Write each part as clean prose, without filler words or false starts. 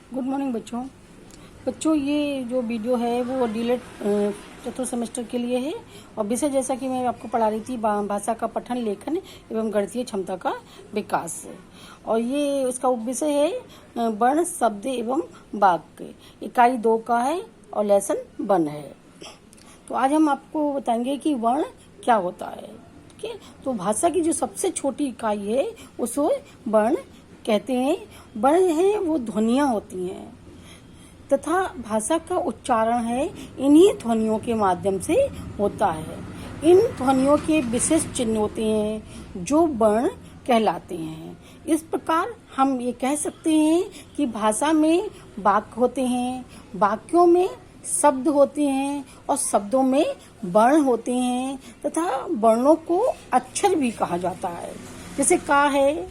Good morning बच्चों ये जो वीडियो है वो डीलेट चतुर्थ सेमेस्टर के लिए है और विषय जैसा कि मैं आपको पढ़ा रही थी भाषा का पठन लेखन एवं गणितीय क्षमता का विकास है। और ये उसका उपविषय है वर्ण शब्द एवं वाक्य। इकाई 2 का है और लेसन 1 है। तो आज हम आपको बताएंगे कि वर्ण क्या होता है। ठीक है, तो भाषा की जो सबसे छोटी इकाई है उसको वर्ण कहते हैं। वर्ण है वो ध्वनियाँ होती हैं तथा भाषा का उच्चारण है इन्हीं ध्वनियों के माध्यम से होता है। इन ध्वनियों के विशेष चिन्ह होते हैं जो वर्ण कहलाते हैं। इस प्रकार हम ये कह सकते हैं कि भाषा में वाक्य होते हैं, वाक्यों में शब्द होते हैं और शब्दों में वर्ण होते हैं तथा वर्णों को अक्षर भी कहा जाता है। जैसे का है,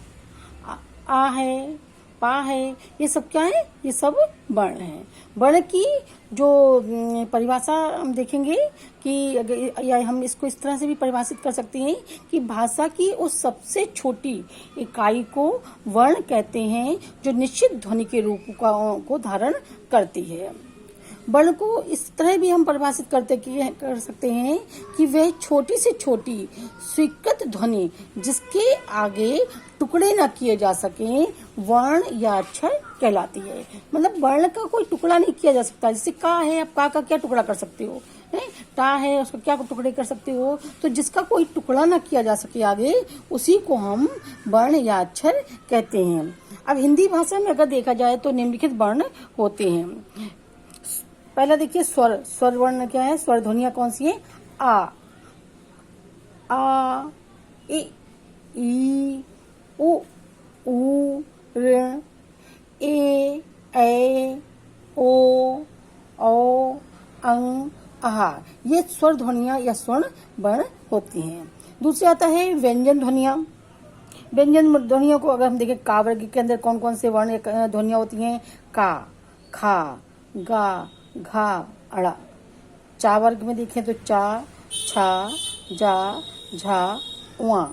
आ है, पा है, ये सब क्या है? ये सब वर्ण हैं। वर्ण की जो परिभाषा हम देखेंगे कि या हम इसको इस तरह से भी परिभाषित कर सकते हैं कि भाषा की उस सबसे छोटी इकाई को वर्ण कहते हैं जो निश्चित ध्वनि के रूप को धारण करती है। वर्ण को इस तरह भी हम परिभाषित कर सकते हैं कि वह छोटी से छोटी स्वीकृत ध्वनि जिसके आगे टुकड़े न किए जा सकें वर्ण या अक्षर कहलाती है। मतलब वर्ण का कोई टुकड़ा नहीं किया जा सकता। जैसे का है, आप का क्या टुकड़ा कर सकते हो? टा है, उसका क्या टुकड़े कर सकते हो? तो जिसका कोई टुकड़ा न किया जा सके आगे, उसी को हम वर्ण या अक्षर कहते हैं। अब हिंदी भाषा में अगर देखा जाए तो निम्नलिखित वर्ण होते हैं। पहला देखिए स्वर वर्ण क्या है? स्वर ध्वनियां कौन सी है? आ ई उ ऋ ए ओ अंग आहा। ये स्वर ध्वनियां या स्वर्ण वर्ण होती हैं। दूसरे आता है व्यंजन ध्वनियां। व्यंजन ध्वनियों को अगर हम देखें का वर्ग के अंदर कौन कौन से वर्ण ध्वनियां होती हैं? का, खा, गा, घा, अड़ा। चा वर्ग में देखें तो चा, छा, जा, झा, उआ।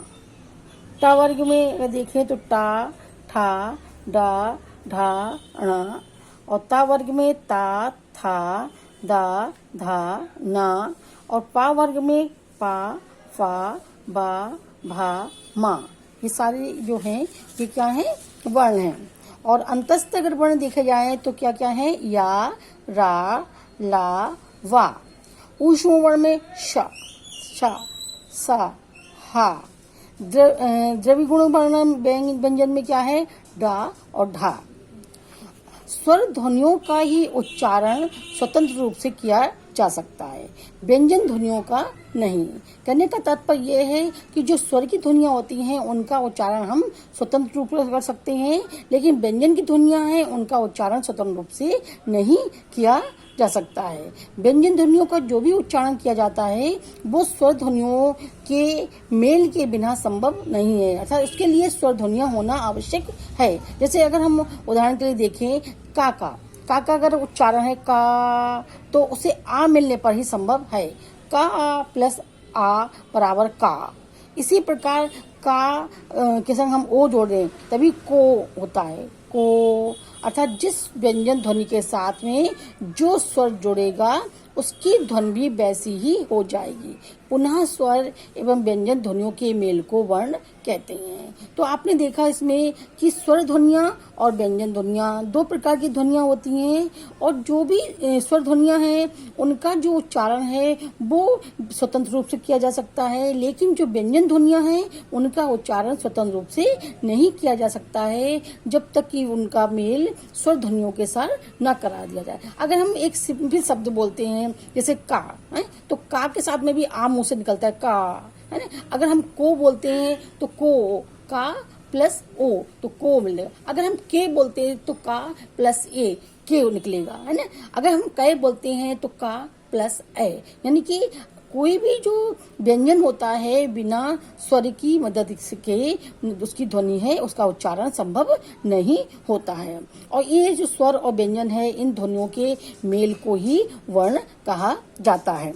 टा वर्ग में अगर देखें तो टा, ठा, डा, ढा, अणा। और ता वर्ग में ता, था, दा, धा, ना। और पा वर्ग में पा, फा, बा, भा, मा। ये सारे जो हैं ये क्या है? वर्ण हैं। और अंतस्थ अगर वर्ण देखे जाए तो क्या क्या है? या, रा, ला, वा। ऊष्म वर्ण में श, श, सा, हा। द्रव्य गुण वर्ण व्यंजन में क्या है? डा और ढा। स्वर ध्वनियों का ही उच्चारण स्वतंत्र रूप से किया जा सकता है, व्यंजन ध्वनियों का नहीं। कहने का तात्पर्य यह है कि जो स्वर की ध्वनियां होती हैं उनका उच्चारण हम स्वतंत्र रूप से कर सकते हैं, लेकिन व्यंजन की ध्वनियां हैं उनका उच्चारण स्वतंत्र रूप से नहीं किया जा सकता है। व्यंजन ध्वनियों का जो भी उच्चारण किया जाता है वो स्वर ध्वनियों के मेल के बिना संभव नहीं है, अर्थात उसके लिए स्वर ध्वनियां होना आवश्यक है। जैसे अगर हम उदाहरण के लिए देखें का अगर उच्चारण है का तो उसे आ मिलने पर ही संभव है। का प्लस आ बराबर का। इसी प्रकार का के संग हम ओ जोड़ दें तभी को होता है। को अर्थात जिस व्यंजन ध्वनि के साथ में जो स्वर जुड़ेगा उसकी ध्वनि भी वैसी ही हो जाएगी। पुनः स्वर एवं व्यंजन ध्वनियों के मेल को वर्ण कहते हैं। तो आपने देखा इसमें कि स्वर ध्वनियां और व्यंजन ध्वनियां दो प्रकार की ध्वनियां होती हैं और जो भी स्वर ध्वनियां हैं उनका जो उच्चारण है वो स्वतंत्र रूप से किया जा सकता है, लेकिन जो व्यंजन ध्वनियां हैं उनका उच्चारण स्वतंत्र रूप से नहीं किया जा सकता है जब तक कि उनका मेल स्वर ध्वनियों के साथ न करा दिया जाए। अगर हम एक सिंपल शब्द बोलते हैं जैसे का है तो का के साथ में भी आ मुंह से निकलता है का, है ना। अगर हम को बोलते हैं तो को, का प्लस ओ तो को मिलेगा। अगर हम के बोलते हैं तो का प्लस ए के निकलेगा, है ना। अगर हम कै बोलते हैं तो का प्लस ए, यानी कि कोई भी जो व्यंजन होता है बिना स्वर की मदद के उसकी ध्वनि है उसका उच्चारण संभव नहीं होता है। और ये जो स्वर और व्यंजन है इन ध्वनियों के मेल को ही वर्ण कहा जाता है।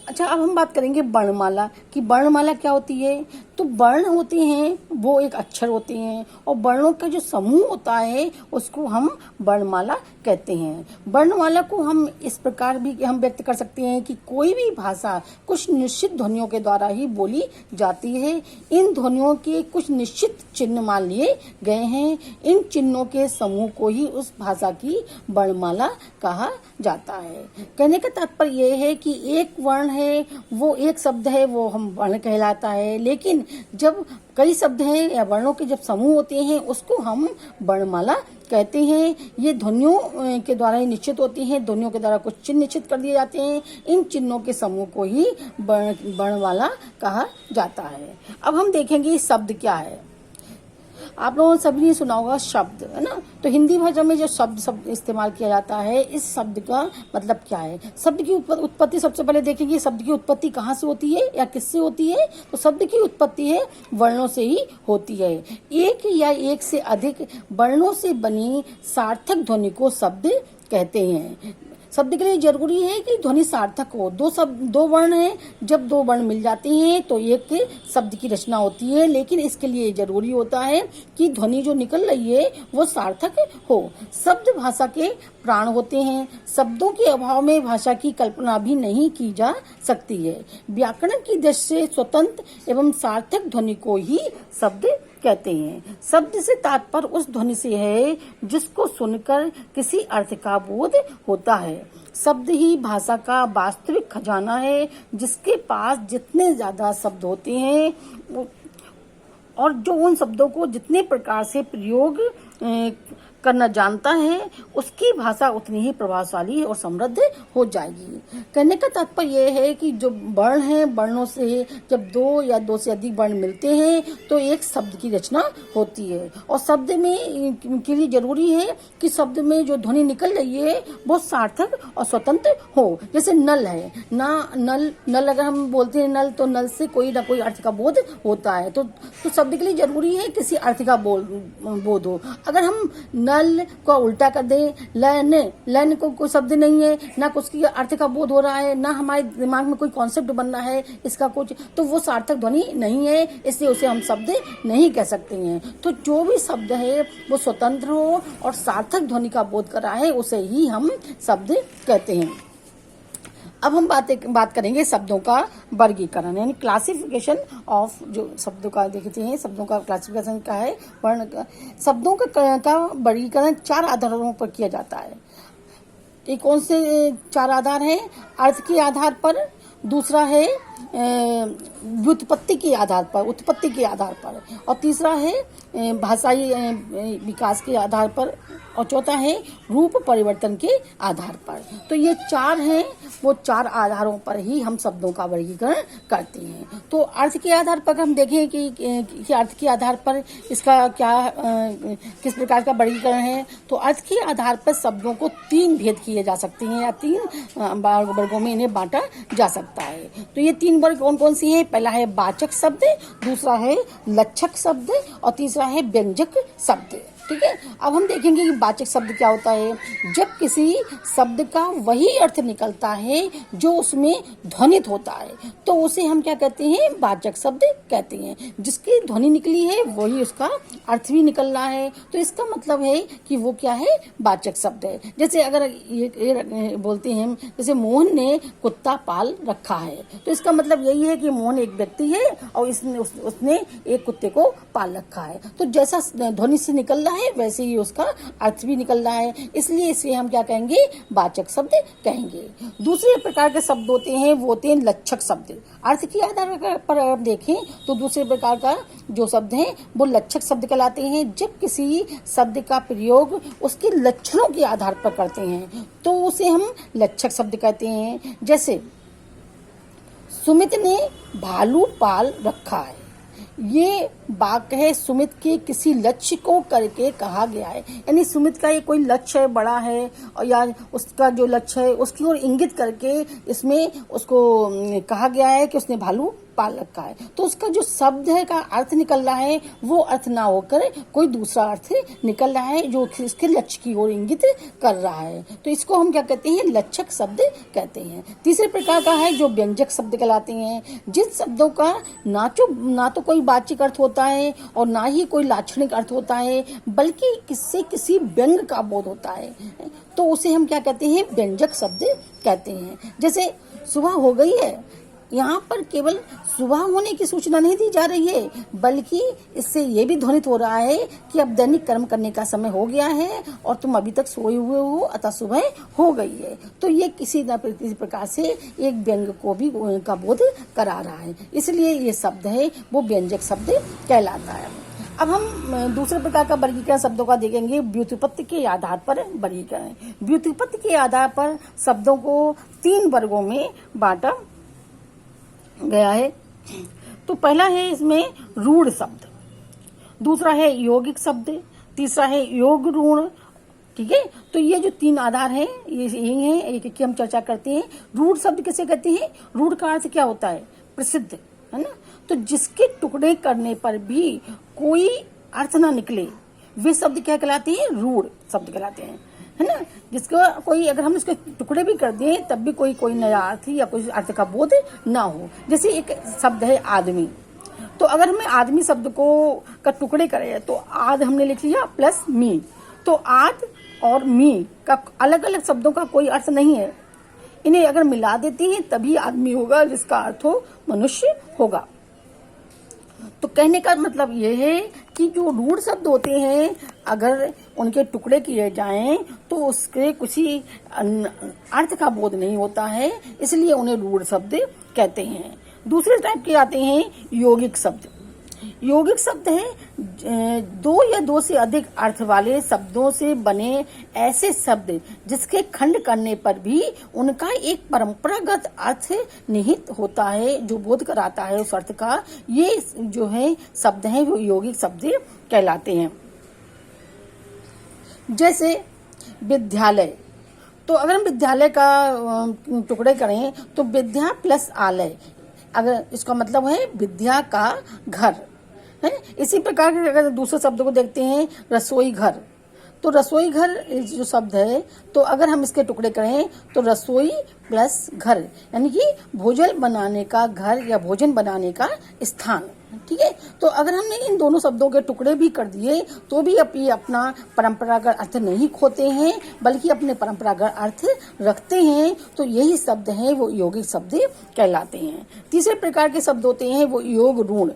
अच्छा, अब हम बात करेंगे वर्णमाला कि वर्णमाला क्या होती है। तो वर्ण होते हैं वो एक अक्षर होते हैं, और वर्णों का जो समूह होता है उसको हम वर्णमाला कहते हैं। वर्णमाला को हम इस प्रकार भी हम व्यक्त कर सकते हैं कि कोई भी भाषा कुछ निश्चित ध्वनियों के द्वारा ही बोली जाती है। इन ध्वनियों के कुछ निश्चित चिन्ह मान लिए गए हैं। इन चिन्हों के समूह को ही उस भाषा की वर्णमाला कहा जाता है। कहने का तात्पर्य यह है कि एक वर्ण है, वो एक शब्द है, वो हम वर्ण कहलाता है। लेकिन जब कई शब्द हैं या वर्णों के जब समूह होते हैं उसको हम वर्णमाला कहते हैं। ये ध्वनियों के द्वारा ही निश्चित होती हैं, ध्वनियों के द्वारा कुछ चिन्ह निश्चित कर दिए जाते हैं। इन चिन्हों के समूह को ही वर्णमाला कहा जाता है। अब हम देखेंगे शब्द क्या है। आप लोगों ने सभी ने सुना होगा शब्द, है ना। तो हिंदी भाषा में जो शब्द इस्तेमाल किया जाता है, इस शब्द का मतलब क्या है। शब्द की उत्पत्ति सबसे पहले देखेंगे। शब्द की उत्पत्ति कहाँ से होती है या किससे होती है। तो शब्द की उत्पत्ति है वर्णों से ही होती है। एक या एक से अधिक वर्णों से बनी सार्थक ध्वनि को शब्द कहते हैं। शब्द के लिए जरूरी है कि ध्वनि सार्थक हो। दो वर्ण हैं, जब दो वर्ण मिल जाते हैं तो एक शब्द की रचना होती है। लेकिन इसके लिए जरूरी होता है कि ध्वनि जो निकल रही है वो सार्थक हो। शब्द भाषा के प्राण होते हैं। शब्दों के अभाव में भाषा की कल्पना भी नहीं की जा सकती है। व्याकरण की दृष्टि से स्वतंत्र एवं सार्थक ध्वनि को ही शब्द कहते हैं। शब्द से तात्पर्य उस ध्वनि से है जिसको सुनकर किसी अर्थ का बोध होता है। शब्द ही भाषा का वास्तविक खजाना है, जिसके पास जितने ज्यादा शब्द होते हैं और जो उन शब्दों को जितने प्रकार से प्रयोग करना जानता है, उसकी भाषा उतनी ही प्रभावशाली और समृद्ध हो जाएगी। कहने का तात्पर्य यह है कि जो वर्ण हैं, वर्णों से जब दो या दो से अधिक वर्ण मिलते हैं तो एक शब्द की रचना होती है। और शब्द में के लिए जरूरी है कि शब्द में जो ध्वनि निकल रही है वो सार्थक और स्वतंत्र हो। जैसे नल है ना, नल अगर हम बोलते हैं नल, तो नल से कोई ना कोई अर्थ का बोध होता है। तो शब्द के लिए जरूरी है किसी अर्थ का बोध हो। अगर हम नल को उल्टा कर दे, लन को कोई शब्द नहीं है, ना उसकी अर्थ का बोध हो रहा है, ना हमारे दिमाग में कोई कॉन्सेप्ट बन रहा है इसका कुछ, तो वो सार्थक ध्वनि नहीं है, इसलिए उसे हम शब्द नहीं कह सकते हैं। तो जो भी शब्द है वो स्वतंत्र हो और सार्थक ध्वनि का बोध कर रहा है, उसे ही हम शब्द कहते हैं। अब हम बात करेंगे शब्दों का वर्गीकरण, यानी क्लासिफिकेशन ऑफ। जो शब्दों का देखते हैं, शब्दों का क्लासिफिकेशन क्या है, वर्ण का। शब्दों का वर्गीकरण 4 आधारों पर किया जाता है। ये कौन से 4 आधार हैं? अर्थ के आधार पर, दूसरा है व्युत्पत्ति के आधार पर, उत्पत्ति के आधार पर, और तीसरा है भाषाई विकास के आधार पर, और चौथा है रूप परिवर्तन के आधार पर। तो ये 4 हैं, वो 4 आधारों पर ही हम शब्दों का वर्गीकरण करते हैं। तो अर्थ के आधार पर हम देखें कि अर्थ के आधार पर इसका क्या किस प्रकार का वर्गीकरण है। तो अर्थ के आधार पर शब्दों को 3 भेद किए जा सकते हैं या 3 वर्गों में इन्हें बांटा जा सकता है। तो ये 3 वर्ग कौन कौन सी हैं? पहला है वाचक शब्द, दूसरा है लक्षक शब्द, और तीसरा है व्यंजक शब्द। ठीक है। अब हम देखेंगे कि वाचक शब्द क्या होता है। जब किसी शब्द का वही अर्थ निकलता है जो उसमें ध्वनित होता है, तो उसे हम क्या कहते हैं? वाचक शब्द कहते हैं। जिसकी ध्वनि निकली है वही उसका अर्थ भी निकल रहा है, तो इसका मतलब है कि वो क्या है? वाचक शब्द है। जैसे अगर ये बोलते हैं, जैसे मोहन ने कुत्ता पाल रखा है, तो इसका मतलब यही है कि मोहन एक व्यक्ति है और उसने एक कुत्ते को पाल रखा है। तो जैसा ध्वनि से निकल रहा है वैसे ही उसका अर्थ भी निकल रहा है, इसलिए इसे हम क्या कहेंगे? वाचक शब्द कहेंगे। दूसरे प्रकार के शब्द होते हैं, वो होते हैं लक्षक शब्द। अर्थ के आधार पर अगर देखें तो दूसरे प्रकार का जो शब्द हैं वो लक्षक शब्द कहलाते हैं। जब किसी शब्द का प्रयोग उसके लक्षणों के आधार पर करते हैं तो उसे हम लक्षक शब्द कहते हैं। जैसे सुमित ने भालू पाल रखा है, ये वाक्य है सुमित के किसी लक्ष्य को करके कहा गया है, यानी सुमित का ये कोई लक्ष्य है, बड़ा है, और या उसका जो लक्ष्य है उसकी ओर इंगित करके इसमें उसको कहा गया है कि उसने भालू पाल रखा है। तो उसका जो शब्द है का अर्थ निकल रहा है वो अर्थ ना होकर कोई दूसरा अर्थ निकल रहा है जो इसके लक्ष्य की ओर इंगित कर रहा है। तो इसको हम क्या कहते हैं, लक्षक शब्द कहते हैं। तीसरे प्रकार का है जो व्यंजक शब्द कहलाते हैं, जिन शब्दों का ना तो कोई वाचिक अर्थ होता है और ना ही कोई लाक्षणिक अर्थ होता है, बल्कि किससे किसी व्यंग का बोध होता है, तो उसे हम क्या कहते हैं, व्यंजक शब्द कहते हैं। जैसे सुबह हो गई है, यहाँ पर केवल सुबह होने की सूचना नहीं दी जा रही है, बल्कि इससे ये भी ध्वनित हो रहा है कि अब दैनिक कर्म करने का समय हो गया है और तुम अभी तक सोए हुए हो, अतः सुबह हो गई है। तो ये किसी न किसी प्रकार से एक व्यंग को भी का बोध करा रहा है, इसलिए ये शब्द है वो व्यंजक शब्द कहलाता है। अब हम दूसरे प्रकार का वर्गीकरण शब्दों का देखेंगे, व्युत्पत्ति के आधार पर वर्गीकरण। व्युत्पत्ति के आधार पर शब्दों को 3 वर्गों में बांटा गया है। तो पहला है इसमें रूढ़ शब्द, दूसरा है यौगिक शब्द, तीसरा है योग ऋण। ठीक है, तो ये जो 3 आधार हैं ये यही है, एक की हम चर्चा करते हैं। रूढ़ शब्द किसे कहते हैं, रूढ़ का अर्थ क्या होता है, प्रसिद्ध, है ना। तो जिसके टुकड़े करने पर भी कोई अर्थ ना निकले वे शब्द क्या कहलाते हैं, रूढ़ शब्द कहलाते हैं, है ना। जिसका कोई अगर हम इसके टुकड़े भी कर दें तब भी कोई नया अर्थ या कोई अर्थ का बोध ना हो। जैसे एक शब्द है आदमी, तो अगर हमें आदमी शब्द को का टुकड़े करें तो आद हमने लिख लिया प्लस मी, तो आद और मी का अलग अलग शब्दों का कोई अर्थ नहीं है, इन्हें अगर मिला देते हैं तभी आदमी होगा जिसका अर्थ हो मनुष्य होगा। तो कहने का मतलब ये है कि जो रूढ़ शब्द होते हैं अगर उनके टुकड़े किए जाएं तो उसके कुछ ही अर्थ का बोध नहीं होता है, इसलिए उन्हें रूढ़ शब्द कहते हैं। दूसरे टाइप के आते हैं यौगिक शब्द। यौगिक शब्द है 2 या 2 से अधिक अर्थ वाले शब्दों से बने ऐसे शब्द जिसके खंड करने पर भी उनका एक परंपरागत अर्थ निहित होता है जो बोध कराता है उस अर्थ का, ये जो है शब्द हैं वो यौगिक शब्द कहलाते हैं। जैसे विद्यालय, तो अगर हम विद्यालय का टुकड़े करें तो विद्या प्लस आलय, अगर इसका मतलब है विद्या का घर है। इसी प्रकार के अगर दूसरे शब्द को देखते हैं रसोई घर, तो रसोई घर जो शब्द है तो अगर हम इसके टुकड़े करें तो रसोई प्लस घर, यानी कि भोजन बनाने का घर या भोजन बनाने का स्थान। ठीक है, तो अगर हमने इन दोनों शब्दों के टुकड़े भी कर दिए तो भी अपना परंपरागत अर्थ नहीं खोते हैं बल्कि अपने परंपरागत अर्थ रखते हैं, तो यही शब्द हैं वो यौगिक शब्द कहलाते हैं। तीसरे प्रकार के शब्द होते हैं वो योग ऋण।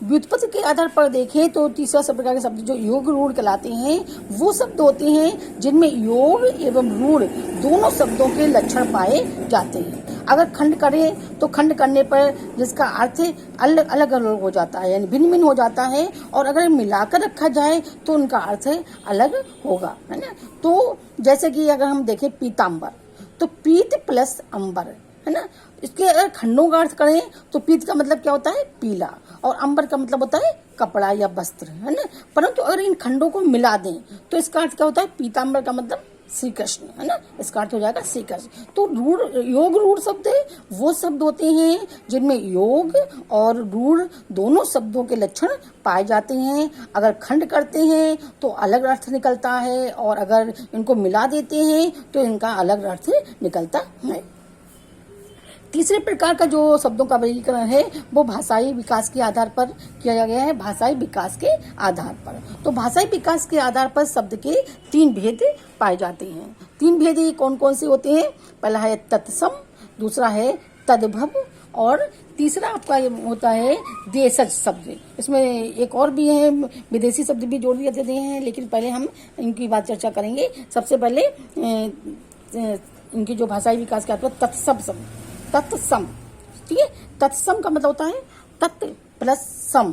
व्युत्पत्ति के आधार पर देखें तो तीसरा सब प्रकार के शब्द जो योग ऋण कहलाते हैं वो शब्द होते हैं जिनमें योग एवं ऋण दोनों शब्दों के लक्षण पाए जाते हैं। अगर खंड करें तो खंड करने पर जिसका अर्थ अलग अलग हो जाता है, यानी भिन्न भिन्न हो जाता है, और अगर मिलाकर रखा जाए तो उनका अर्थ अलग होगा, है ना। तो जैसे कि अगर हम देखें पीताम्बर, तो पीत प्लस अंबर, है ना। इसके अगर खंडों का अर्थ करें तो पीत का मतलब क्या होता है, पीला, और अंबर का मतलब होता है कपड़ा या वस्त्र, है ना। परंतु अगर इन खंडों को मिला दें तो इसका अर्थ क्या होता है, पीताम्बर का मतलब श्री कृष्ण, है ना, इसका अर्थ हो जाएगा श्री कृष्ण। तो योग रूढ़ शब्द वो शब्द होते हैं जिनमें योग और रूढ़ दोनों शब्दों के लक्षण पाए जाते हैं। अगर खंड करते हैं तो अलग अर्थ निकलता है और अगर इनको मिला देते हैं तो इनका अलग अर्थ निकलता है। तीसरे प्रकार का जो शब्दों का वर्गीकरण है वो भाषाई विकास के आधार पर किया गया है, भाषाई विकास के आधार पर। तो भाषाई विकास के आधार पर शब्द के 3 भेद पाए जाते हैं। 3 भेद कौन कौन से होते हैं, पहला है तत्सम, दूसरा है तद्भव, और तीसरा आपका होता है देशज शब्द। इसमें एक और भी है, विदेशी शब्द भी जोड़ दिए जाते हैं, लेकिन पहले हम इनकी बात चर्चा करेंगे। सबसे पहले इनकी जो भाषाई विकास के आधार पर तत्सम शब्द, तत्सम, ठीक है। तत्सम का मतलब होता है तत् प्लस सम,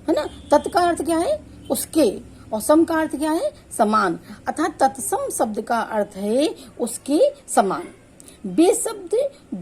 है ना। तत् का अर्थ क्या है, उसके, और सम का अर्थ क्या है, समान, अर्थात तत्सम शब्द का अर्थ है उसके समान। वे शब्द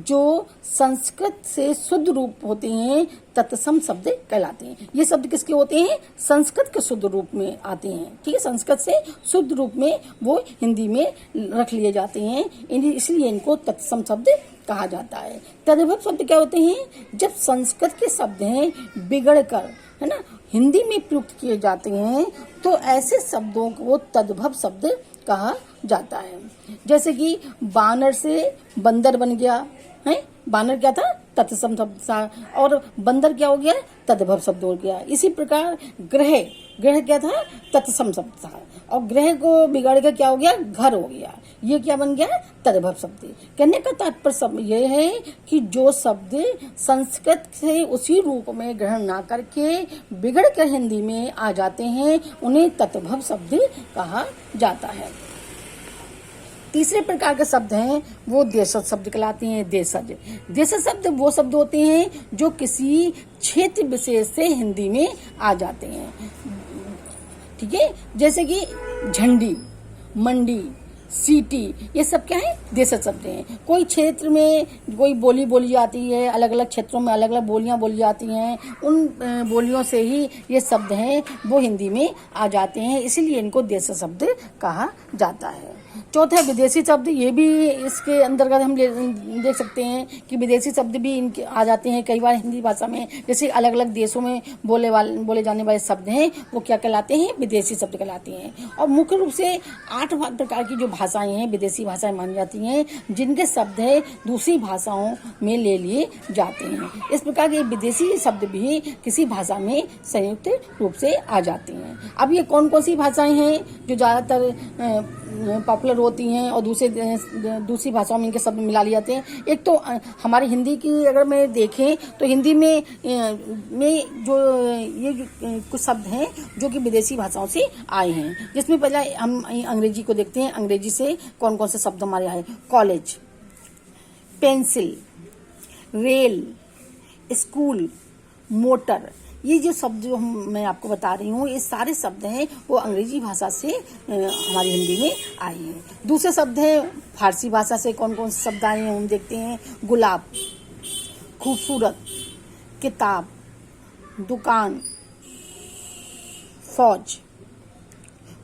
जो संस्कृत से शुद्ध रूप होते हैं तत्सम शब्द कहलाते हैं। ये शब्द किसके होते हैं? संस्कृत के शुद्ध रूप में आते हैं। ठीक है, संस्कृत से शुद्ध रूप में वो हिंदी में रख लिए जाते हैं, इसलिए इनको तत्सम शब्द कहा जाता है। तद्भव शब्द क्या होते हैं? जब संस्कृत के शब्द हैं बिगड़ कर, है ना, हिंदी में प्रयुक्त किए जाते हैं तो ऐसे शब्दों को तद्भव शब्द कहा जाता है। जैसे कि बानर से बंदर बन गया है, बानर क्या था? तत्सम शब्द था, और बंदर क्या हो गया? तद्भव शब्द हो गया। इसी प्रकार ग्रह, ग्रह क्या था? तत्सम शब्द था, और ग्रह को बिगाड़ कर क्या हो गया? घर हो गया। ये क्या बन गया? तद्भव शब्द। कहने का तात्पर्य यह है कि जो शब्द संस्कृत से उसी रूप में ग्रहण ना करके बिगड़ कर हिंदी में आ जाते हैं उन्हें तद्भव शब्द कहा जाता है। तीसरे प्रकार के शब्द हैं वो देशज शब्द कहलाते हैं। देशज, देशज शब्द वो शब्द होते हैं जो किसी क्षेत्र विशेष से हिंदी में आ जाते हैं। ठीक है, जैसे कि झंडी, मंडी, सीटी, ये सब क्या है? देशज शब्द हैं। कोई क्षेत्र में कोई बोली बोली जाती है, अलग अलग क्षेत्रों में अलग अलग बोलियां बोली जाती हैं, उन बोलियों से ही ये शब्द हैं वो हिंदी में आ जाते हैं, इसीलिए इनको देशज शब्द कहा जाता है। चौथा विदेशी शब्द, ये भी इसके अंतर्गत हम देख सकते हैं कि विदेशी शब्द भी इनके आ जाते हैं कई बार हिंदी भाषा में। जैसे अलग अलग देशों में बोले जाने वाले शब्द हैं वो क्या कहलाते हैं? विदेशी शब्द कहलाते हैं। और मुख्य रूप से 8 प्रकार की जो भाषाएं हैं विदेशी भाषाएं मानी जाती हैं, जिनके शब्द है दूसरी भाषाओं में ले लिए जाते हैं। इस प्रकार के विदेशी शब्द भी किसी भाषा में संयुक्त रूप से आ जाते हैं। अब ये कौन कौन सी भाषाएं हैं जो ज्यादातर पॉपुलर होती हैं और दूसरी भाषाओं में इनके शब्द मिला लिए जाते हैं? एक तो हमारी हिंदी की अगर मैं देखें तो हिंदी में जो कुछ शब्द हैं जो कि विदेशी भाषाओं से आए हैं, जिसमें पहले हम अंग्रेजी को देखते हैं। अंग्रेजी से कौन कौन से शब्द हमारे आए? College, pencil, rail, school, motor, ये जो शब्द जो मैं आपको बता रही हूँ ये सारे शब्द हैं वो अंग्रेजी भाषा से हमारी हिंदी में आए हैं। दूसरे शब्द हैं फारसी भाषा से। कौन कौन से शब्द आए हैं हम देखते हैं। गुलाब, खूबसूरत, किताब, दुकान, फौज।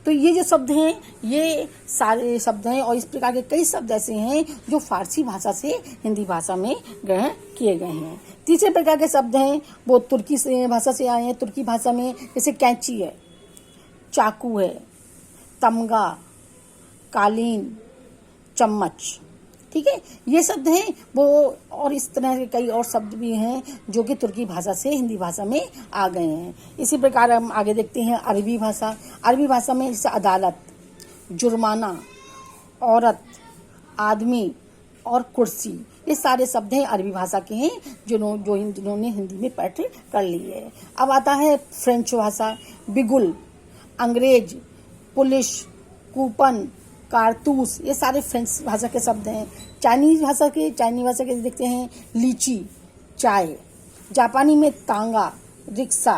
तो ये जो शब्द हैं ये सारे शब्द हैं, और इस प्रकार के कई शब्द ऐसे हैं जो फारसी भाषा से हिंदी भाषा में ग्रहण किए गए हैं। तीसरे प्रकार के शब्द हैं वो तुर्की भाषा से आए हैं। तुर्की भाषा में जैसे कैंची है, चाकू है, तमगा, कालीन, चम्मच। ठीक है, ये शब्द हैं वो, और इस तरह के कई और शब्द भी हैं जो कि तुर्की भाषा से हिंदी भाषा में आ गए हैं। इसी प्रकार हम आगे देखते हैं अरबी भाषा। अरबी भाषा में जैसे अदालत, जुर्माना, औरत, आदमी और कुर्सी, ये सारे शब्द हैं अरबी भाषा के हैं जिन्होंने हिंदी में पाठ कर ली है। अब आता है फ्रेंच भाषा। बिगुल, अंग्रेज, पुलिस, कूपन, कारतूस, ये सारे फ्रेंच भाषा के शब्द हैं। चाइनीज भाषा के देखते हैं लीची, चाय। जापानी में तांगा, रिक्शा।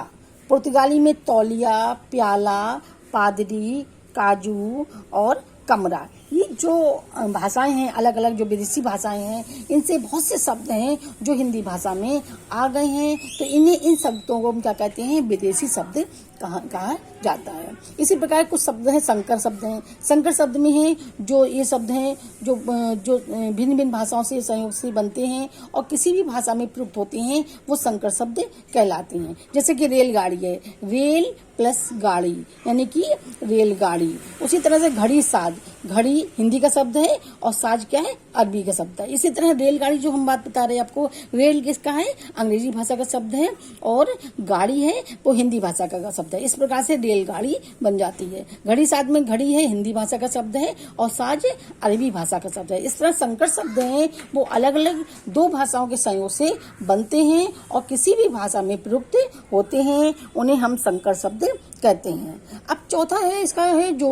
पुर्तगाली में तौलिया, प्याला, पादरी, काजू और कमरा। ये जो भाषाएं हैं अलग अलग जो विदेशी भाषाएं हैं इनसे बहुत से शब्द हैं जो हिंदी भाषा में आ गए हैं, तो इन शब्दों को हम क्या कहते हैं? विदेशी शब्द कहा जाता है। इसी प्रकार कुछ शब्द हैं संकर शब्द हैं। संकर शब्द में हैं जो ये शब्द हैं जो भिन्न भिन्न भाषाओं से संयोग से बनते हैं और किसी भी भाषा में प्रयुक्त होते हैं, वो संकर शब्द कहलाते हैं। जैसे कि रेलगाड़ी है, रेल प्लस गाड़ी यानी कि रेलगाड़ी। उसी तरह से घड़ी, साज। घड़ी हिंदी का शब्द है और साज क्या है? अरबी का शब्द है। इसी तरह रेलगाड़ी जो हम बात बता रहे हैं आपको, रेल किसका है? अंग्रेजी भाषा का शब्द है, और गाड़ी है वो हिंदी भाषा का शब्द है। इस प्रकार से रेलगाड़ी बन जाती है। घड़ी साज में घड़ी है हिंदी भाषा का शब्द है और साज अरबी भाषा का शब्द है। इस तरह संकर शब्द हैं वो अलग अलग दो भाषाओं के संयोग से बनते हैं और किसी भी भाषा में प्रयुक्त होते हैं, उन्हें हम संकर शब्द कहते हैं। अब चौथा है इसका है जो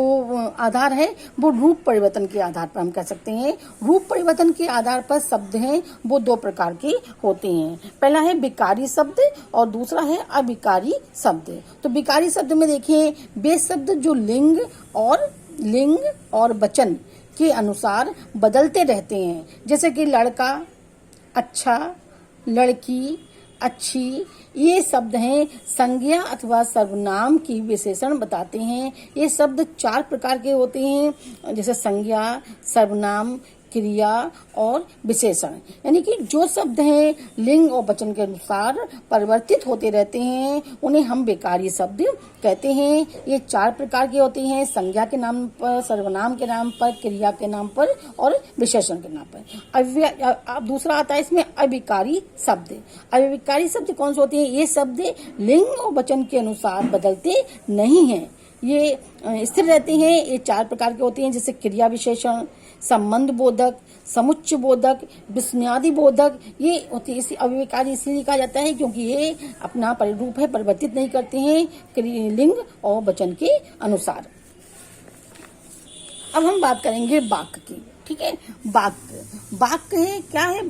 आधार है वो रूप परिवर्तन के आधार पर हम कह सकते हैं। रूप परिवर्तन के आधार पर शब्द हैं वो दो प्रकार के होते हैं। पहला है विकारी शब्द और दूसरा है अविकारी शब्द। तो विकारी शब्द में देखिए वे शब्द जो लिंग और वचन के अनुसार बदलते रहते हैं। जैसे कि लड़का, अच्छा, लड़की, अच्छी, ये शब्द हैं संज्ञा अथवा सर्वनाम की विशेषण बताते हैं। ये शब्द 4 प्रकार के होते हैं, जैसे संज्ञा, सर्वनाम, क्रिया और विशेषण। यानी कि जो शब्द हैं लिंग और वचन के अनुसार परिवर्तित होते रहते हैं, उन्हें हम विकारी शब्द कहते हैं। ये 4 प्रकार के होते हैं, संज्ञा के नाम पर, सर्वनाम के नाम पर, क्रिया के नाम पर और विशेषण के नाम पर। अब दूसरा आता है इसमें अविकारी शब्द। अविकारी शब्द कौन से होते हैं? ये शब्द लिंग और वचन के अनुसार बदलते नहीं हैं, ये स्थिर रहते हैं। ये 4 प्रकार के होते हैं, जैसे क्रिया विशेषण, संबंध बोधक, समुच्चय बोधक, विस्मयादि बोधक। ये होती है। इसी अविकारी इसलिए कहा जाता है क्योंकि ये अपना परिरूप है, परिवर्तित नहीं करते हैं लिंग और वचन के अनुसार। अब हम बात करेंगे वाक्य की। ठीक है, वाक्य है क्या है?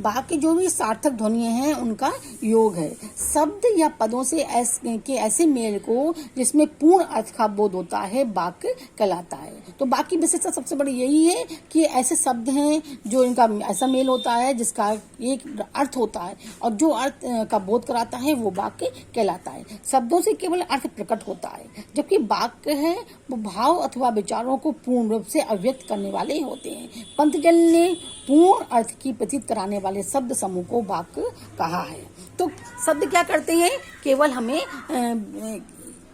वाक्य जो भी सार्थक ध्वनियां हैं उनका योग है। शब्द या पदों से ऐसे मेल को जिसमें पूर्ण अर्थ का बोध होता है वाक्य कहलाता है। तो वाक्य की विशेषता सबसे बड़ी यही है कि ऐसे शब्द हैं जो इनका ऐसा मेल होता है जिसका एक अर्थ होता है और जो अर्थ का बोध कराता है वो वाक्य कहलाता है। शब्दों से केवल अर्थ प्रकट होता है, जबकि वाक्य है वो भाव अथवा विचारों को पूर्ण रूप से अभिव्यक्त करने वाले होते हैं। पतंजल ने पूर्ण अर्थ की प्रतीत कराने वाले शब्द समूह को वाक्य कहा है। तो शब्द क्या करते हैं? केवल हमें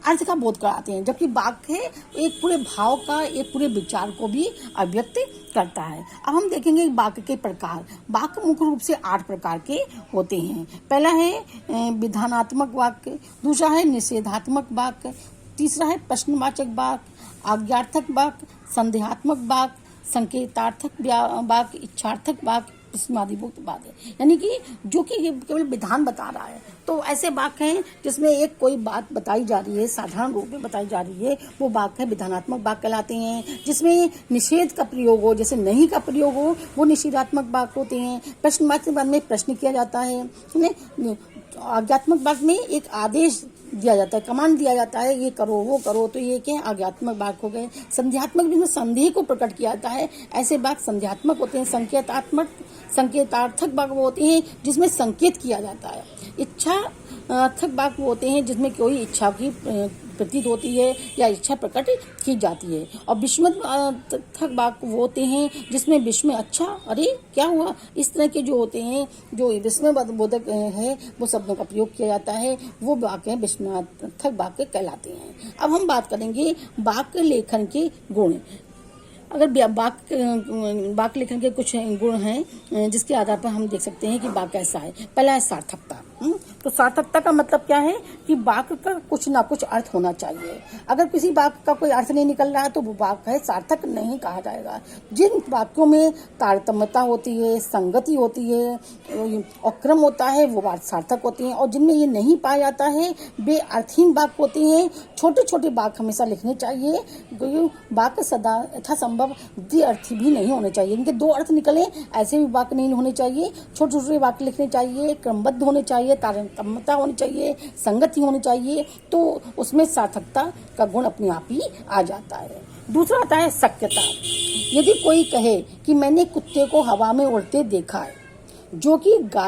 अर्थ का बोध कराते हैं, जबकि वाक्य है एक पूरे भाव का, एक पूरे विचार को भी अभिव्यक्त करता है। अब हम देखेंगे वाक्य के प्रकार। वाक्य मुख्य रूप से 8 प्रकार के होते हैं। पहला है विधानात्मक वाक्य, दूसरा है निषेधात्मक वाक्य, तीसरा है प्रश्नवाचक वाक्य, आज्ञार्थक वाक्य, संदेहात्मक वाक्य, संकेतार्थक वाक्य, इच्छार्थक वाक्य, प्रश्नादिभुक्त वाक्य। यानी कि जो कि केवल विधान बता रहा है। तो ऐसे वाक्य हैं जिसमें एक कोई बात बताई जा रही है, साधारण रूप में बताई जा रही है, वो वाक्य है विधानात्मक वाक्य कहलाते हैं। जिसमें निषेध का प्रयोग हो, जैसे नहीं का प्रयोग हो, वो निषेधात्मक वाक्य होते हैं। प्रश्नवाचक वाक्य में प्रश्न किया जाता है। आज्ञात्मक वाक्य में एक आदेश दिया जाता है, कमांड दिया जाता है, ये करो वो करो, तो ये क्या आज्ञात्मक वाक्य हो गए। संदेहात्मक जिसमें संदेह को प्रकट किया जाता है, ऐसे वाक्य संदेहात्मक होते हैं। संकेतार्थक वाक्य होते हैं जिसमें संकेत किया जाता है। इच्छार्थक वाक्य होते हैं जिसमें कोई इच्छा की प्रतीत होती है या इच्छा प्रकट की जाती है। और विस्मयार्थक वाक्य वो होते हैं जिसमें विस्मय, अच्छा अरे क्या हुआ, इस तरह के जो होते हैं, जो विस्मय बोधक है वो शब्दों का प्रयोग किया जाता है, वो वाक्य विस्मयार्थक वाक्य कहलाते हैं। अब हम बात करेंगे वाक्य लेखन के गुण। अगर वाक्य लेखन के कुछ गुण हैं जिसके आधार पर हम देख सकते हैं कि वाक्य कैसा है। पहला है सार्थकता। तो सार्थकता का मतलब क्या है कि वाक्य का कुछ ना कुछ अर्थ होना चाहिए। अगर किसी वाक्य का कोई अर्थ नहीं निकल रहा है तो वो वाक्य है सार्थक नहीं कहा जाएगा। जिन वाक्यों में तारतम्यता होती है, संगति होती है और क्रम होता है, वो वाक्य सार्थक होते हैं। और जिनमें ये नहीं पाया जाता है वे अर्थहीन वाक्य होते हैं। छोटे छोटे वाक्य हमेशा लिखने चाहिए। वाक्य सदा यथासंभव द्विअर्थी भी नहीं होने चाहिए, इनके 2 अर्थ निकले ऐसे भी वाक्य नहीं होने चाहिए। छोटे छोटे वाक्य लिखने चाहिए, क्रमबद्ध होने चाहिए, तारतम्यता होनी चाहिए, संगति होनी चाहिए, तो उसमें सार्थकता का गुण अपने आप ही आ जाता है। दूसरा आता है सत्यता। यदि कोई कहे कि मैंने कुत्ते को हवा में उड़ते देखा है, जो कि